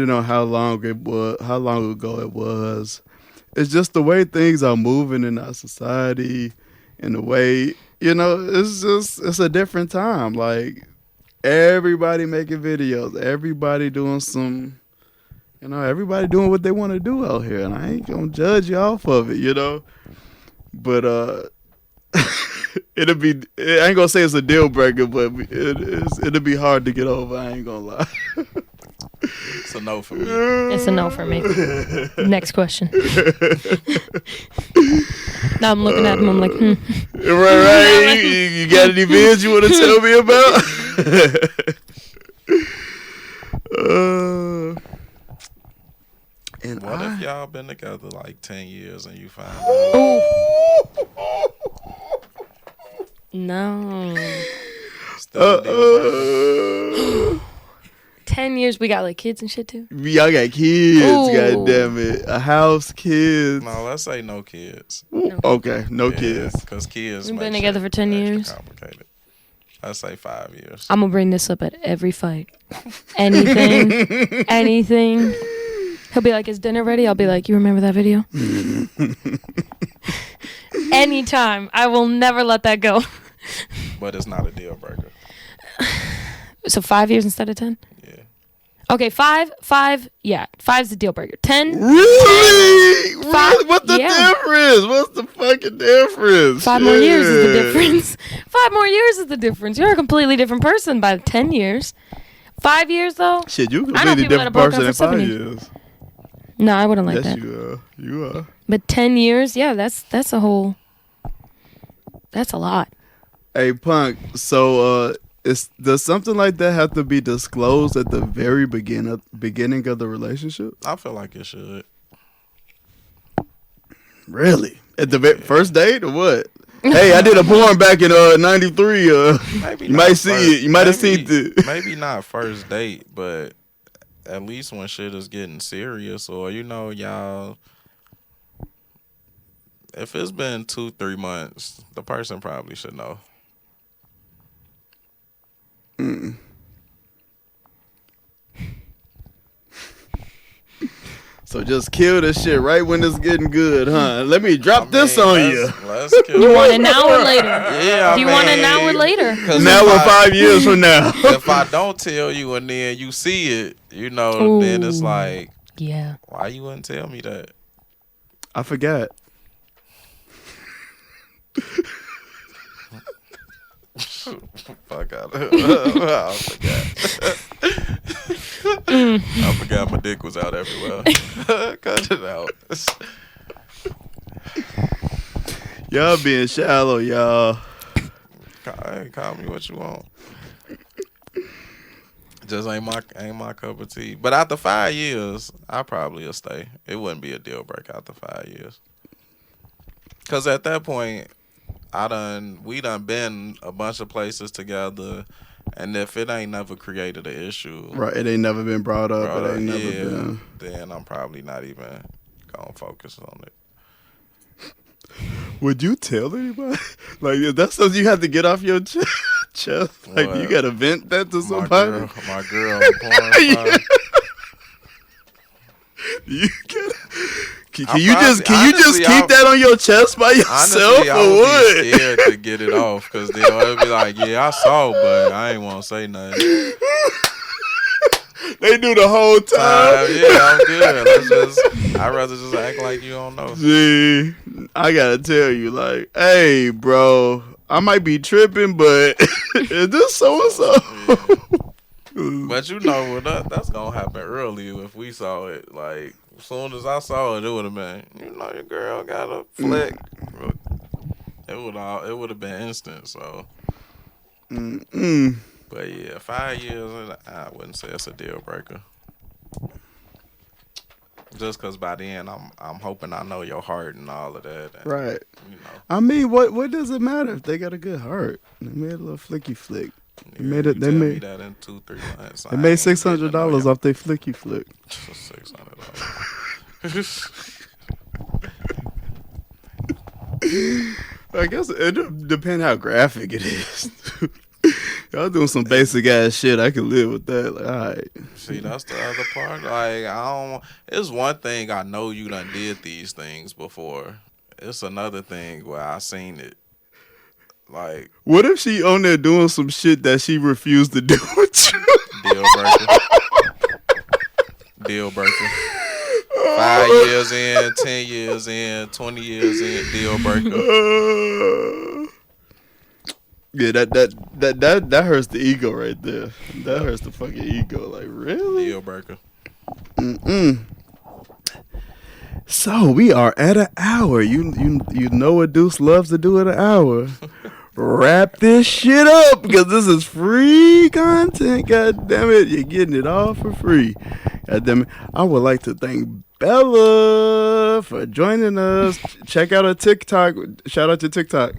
on how long ago it was. It's just the way things are moving in our society, and the way it's a different time. Like everybody making videos, everybody doing everybody doing what they want to do out here, and I ain't gonna judge you off of it, But I ain't gonna say it's a deal breaker, but it'll be hard to get over. I ain't gonna lie. It's a no for me. It's a no for me. Next question. Now I'm looking at him. I'm like, Right. You got any vids you want to tell me about? And What if y'all been together like 10 years and you find out? ooh, no. Still a deal breaker? 10 years, we got like kids and shit too. Y'all got kids, Ooh. God damn it. A house, kids. No, let's say no kids. Okay, no kids. Because kids We've make been together shit for 10 extra years. complicated. Let's say 5 years. I'm gonna bring this up at every fight. Anything. He'll be like, is dinner ready? I'll be like, you remember that video? Anytime. I will never let that go. But it's not a deal breaker. So 5 years instead of 10? Yeah. Okay, five, yeah. 5's the deal breaker. 10? Really? Five- What's the yeah. difference? What's the fucking difference? 5 more years is the Shit. difference. 5 more years is the difference. You're a completely different person by 10 years. 5 years, though? Shit, you a I know completely people that different have broken person up in for 7 5 years. years. No, I wouldn't like Yes, that. you are. But 10 years, yeah, that's a whole... That's a lot. Hey, Punk, so does something like that have to be disclosed at the very beginning of the relationship? I feel like it should. Really? At the first date or what? Hey, I did a porn back in '93. Maybe You not might see it. You might have seen it. Maybe not first date, but at least when shit is getting serious, or y'all. If it's been 2-3 months, the person probably should know. So just kill this shit right when it's getting good, huh? Let me drop this on you. Let's kill You it. want it now or later? Yeah, Do you want it now or later? 'Cause Now if or I- 5 years from now. If I don't tell you and then you see it, then it's Ooh. like, Yeah. why you wouldn't tell me that? I forgot. Fuck out of I forgot. I forgot my dick was out everywhere. Cut it out. Y'all being shallow, y'all. Hey, call me what you want. Just ain't my cup of tea. But after 5 years, I probably will stay. It wouldn't be a deal breaker after 5 years. Cause at that point, we done been a bunch of places together, and if it ain't never created an issue, Right, it ain't never been brought up. It ain't never been. then I'm probably not even gonna focus on it. Would you tell anybody? Like, is that something you have to get off your chest? Like, What? you gotta vent that to somebody? My girl, porn star. You gotta. Can I you just honestly, keep that on your chest by yourself, Honestly, I or would what? be scared to get it off, because then it'll be like, yeah, I saw, but I ain't want to say nothing. They do the whole time. Yeah, I'm good. I'd rather just act like you don't know. See, I gotta tell you, like, hey, bro, I might be tripping, but is this so and so? But that's gonna happen early if we saw it. Like, As soon as I saw it, it would have been, you know, your girl got a flick. It would have been instant. So, but yeah, 5 years, I wouldn't say it's a deal breaker. Just because by then I'm hoping I know your heart and all of that. And, Right. You know. I mean, what does it matter if they got a good heart? They made a little flicky flick. They made it. They made that in 2-3 months. They made $600 off their flicky flick. $600. I guess it depends how graphic it is. Y'all doing some basic ass shit. I can live with that. Like, all right. See, that's the other part. Like, it's one thing I know you done did these things before. It's another thing where I seen it. Like, what if she on there doing some shit that she refused to do with you? Deal breaker. Deal breaker. 5 years in, 10 years in, 20 years in, deal breaker. Yeah, that hurts the ego right there. That hurts the fucking ego. Like, really? Deal breaker. So we are at an hour. You know what Deuce loves to do at an hour. Wrap this shit up because this is free content. God damn it, you're getting it all for free. God damn it. I would like to thank Bella for joining us. Check out her TikTok. Shout out to TikTok.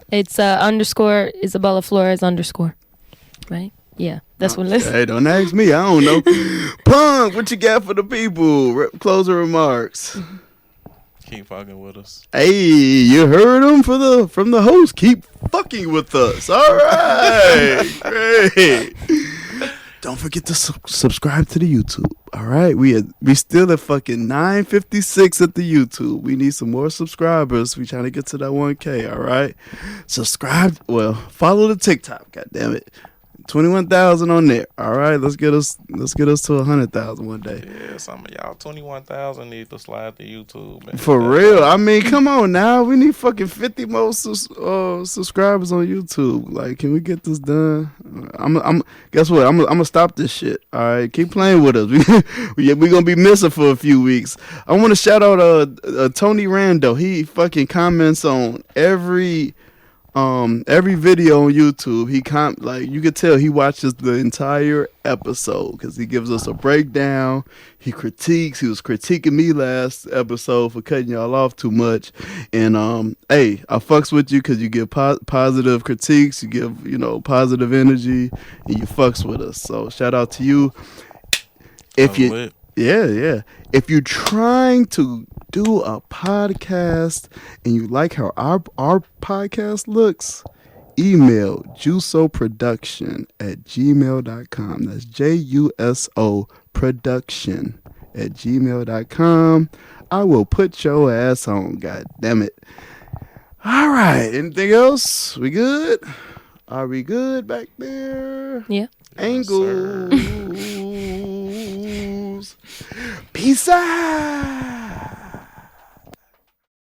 It's underscore Isabella Flores underscore. Right? Yeah, that's what it is. Hey, don't ask me. I don't know. Punk, what you got for the people? Closing remarks. Keep fucking with us. Hey, you heard him from the host. Keep fucking with us. All right. Great. Don't forget to subscribe to the YouTube. All right. We still at fucking 956 at the YouTube. We need some more subscribers. We trying to get to that 1K. All right. Subscribe. Well, follow the TikTok. God damn it. 21,000 on there. All right, let's get us to 100,000 one day. Yeah, some of y'all 21,000 need to slide to YouTube. Man. For real. I mean, come on now. We need fucking 50 more subscribers on YouTube. Like, can we get this done? I'm guess what? I'm gonna stop this shit. All right, keep playing with us. We gonna be missing for a few weeks. I want to shout out Tony Rando. He fucking comments on every video on YouTube. He like, you could tell he watches the entire episode because he gives us a breakdown. He critiques. He was critiquing me last episode for cutting y'all off too much. And hey, I fucks with you because you give positive critiques. You give positive energy, and you fucks with us. So shout out to you. If you if you're trying to do a podcast and you like how our podcast looks, email jusoproduction@gmail.com. That's JUSO production@gmail.com. I will put your ass on, god damn it. All right, anything else? We good? Are we good back there? Yeah. Angles. Peace out.